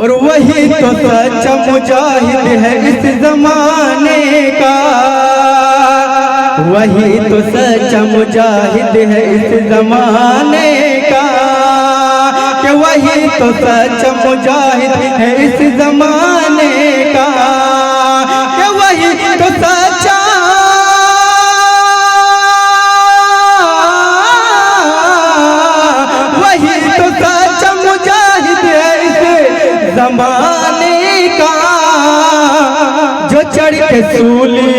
और वही तो सच्चा मुजाहिद है इस जमाने का, वही तो सच्चा मुजाहिद है इस जमाने का, कि वही तो सच्चा मुजाहिद है इस जमाने का, कि वही तो सच्चा ज़माने का, जो चढ़ के सूली,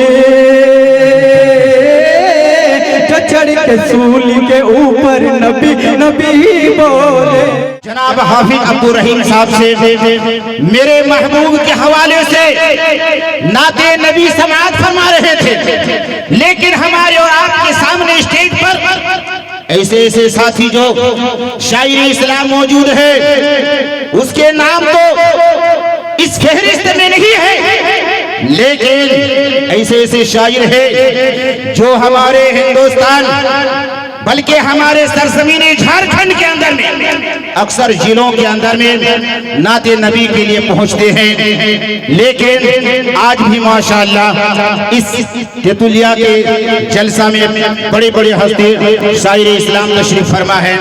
जो चढ़ के सूली के ऊपर नबी नबी बोले। जनाब हाफिज अब्दुल रहीम साहब से मेरे महबूब के हवाले से नाते नबी समाअत फरमा रहे थे, लेकिन हमारे और आपके सामने स्टेज पर ऐसे ऐसे साथी जो शायर इस्लाम मौजूद है, उसके नाम तो इस फहरिस्त में नहीं है, लेकिन ऐसे ऐसे शायर है जो हमारे हिंदुस्तान बल्कि हमारे सरजमीन झारखंड के अंदर में अक्सर जिलों के अंदर में नाते नबी के लिए पहुंचते हैं, लेकिन आज भी माशाअल्लाह इस तेतुलिया के जलसा में बड़े बड़े हस्ती शायर इस्लाम तशरीफ फरमा है।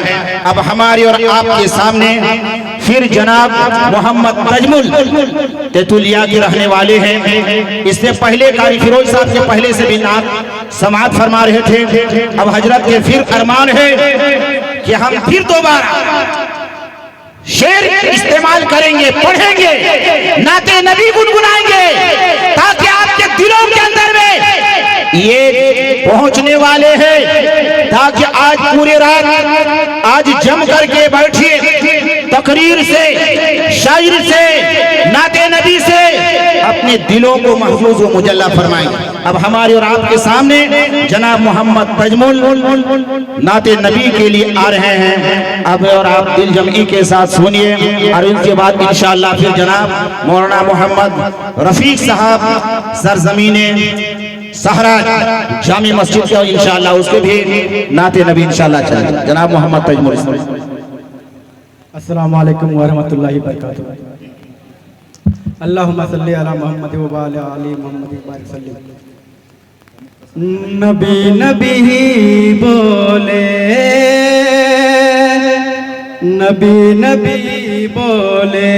अब हमारे और आपके सामने फिर जनाब मोहम्मद तजमुल तेतुलिया के रहने वाले हैं। इससे पहले कारी फिरोज साहब के पहले से भी नात समाअत फरमा रहे थे। अब हजरत के फिर अरमान है कि हम फिर दोबारा शेर इस्तेमाल करेंगे, पढ़ेंगे, नाते नबी गुनगुनाएंगे, ताकि आपके दिलों के अंदर में ये पहुंचने वाले हैं, ताकि आज पूरी रात आज जम करके बैठिए, तकरीर से, शायर से, नाते नबी से अपने दिलों को महफूज व मुजल्ला फरमाएंगे। अब हमारे और आपके सामने जनाब मोहम्मद तजमुल नाते नबी के लिए आ रहे हैं। अब और आप दिल जमी के साथ सुनिए, और उनके बाद इंशाअल्लाह फिर जनाब मौलाना मोहम्मद रफीक साहब सरजमीने सहरा जामी मस्जिद के इंशाअल्लाह उसके भी नाते नबी इंशाअल्लाह चलेंगे। जनाब मोहम्मद तजमुल। अस्सलामु अलैकुम व रहमतुल्लाहि व बरकातुहू। अल्लाहुम्मा सल्ली अला मुहम्मद व अला आलि मुहम्मद व बारिक सल्लम। नबी नबी बोले, नबी नबी बोले,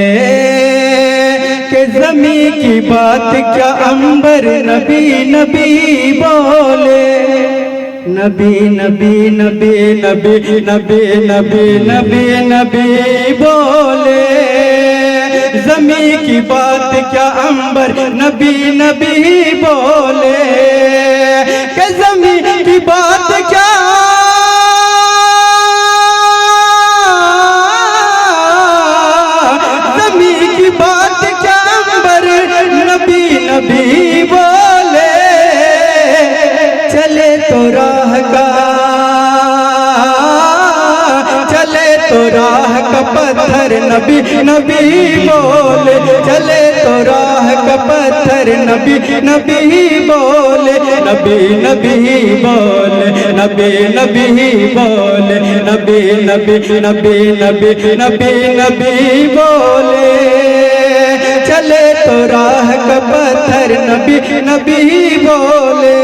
के ज़मीं की बात क्या अंबर नबी नबी बोले। नबी नबी नबी नबी नबी नबी नबी नबी बोले, ज़मीं की बात क्या अंबर नबी नबी बोले, के ज़मीं की बात क्या ज़मीं की बात क्या अंबर नबी नबी बोले। चले तो राह का, चले तो राह का पत्थर नबी नबी बोले, चले तो राह का पत्थर नबी नबी बोले, नबी नबी बोले, नबी नबी बोले, नबी नबी नबी नबी नबी नबी बोले। चले तो राह का पत्थर नबी नबी बोले।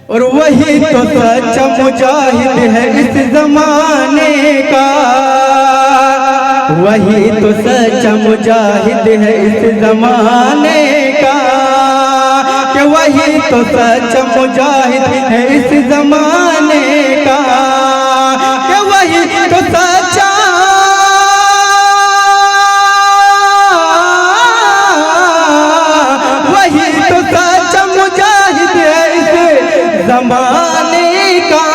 और वही तो सच्चा मुजाहिद है इस जमाने का, वही तो सच्चा मुजाहिद है इस जमाने का, कि वही तो सच्चा मुजाहिद है इस जमाने का, कि वही तो सच्चा ज़माने का,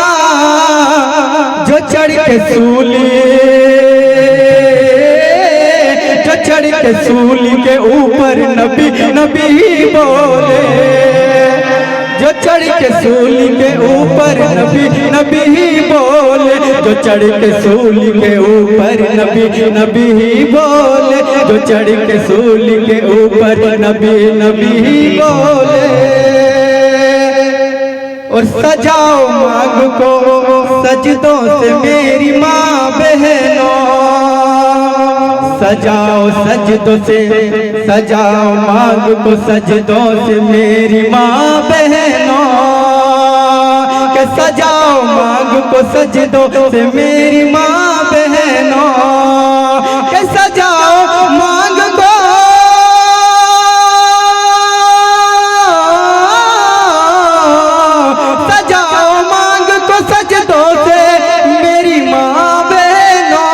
जो चढ़ के सूली, जो चढ़ के सूली के ऊपर नबी नबी बोले, जो चढ़ के सूली के ऊपर नबी नबी बोले, जो चढ़ के सूली के ऊपर नबी नबी बोले, जो चढ़ के सूली के ऊपर नबी नबी बोले। और सजाओ मांग को सजदों से मेरी माँ बहनों, सजाओ सजदों से, सजाओ मांग को सजदों से मेरी माँ बहनों, के सजाओ मांग को सजदों से मेरी माँ बहनों, के सजाओ मांग को, सजाओ मांग को सजदों से मेरी माँ बहनों,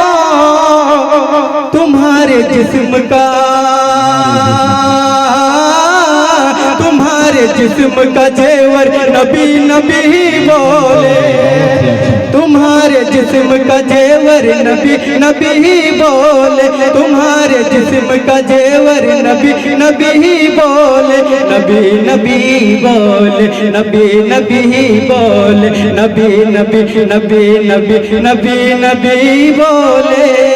तुम्हारे जिस्म का, तुम्हारे जिस्म का जेवर नबी नबी बोले, तुम्हारे जिस्म का जेवर नबी नबी बोले, तुम्हारे जिस्म का जेवर नबी नबी बोले, नबी नबी बोले, नबी नबी बोले, नबी नबी नबी नबी नबी नबी बोले।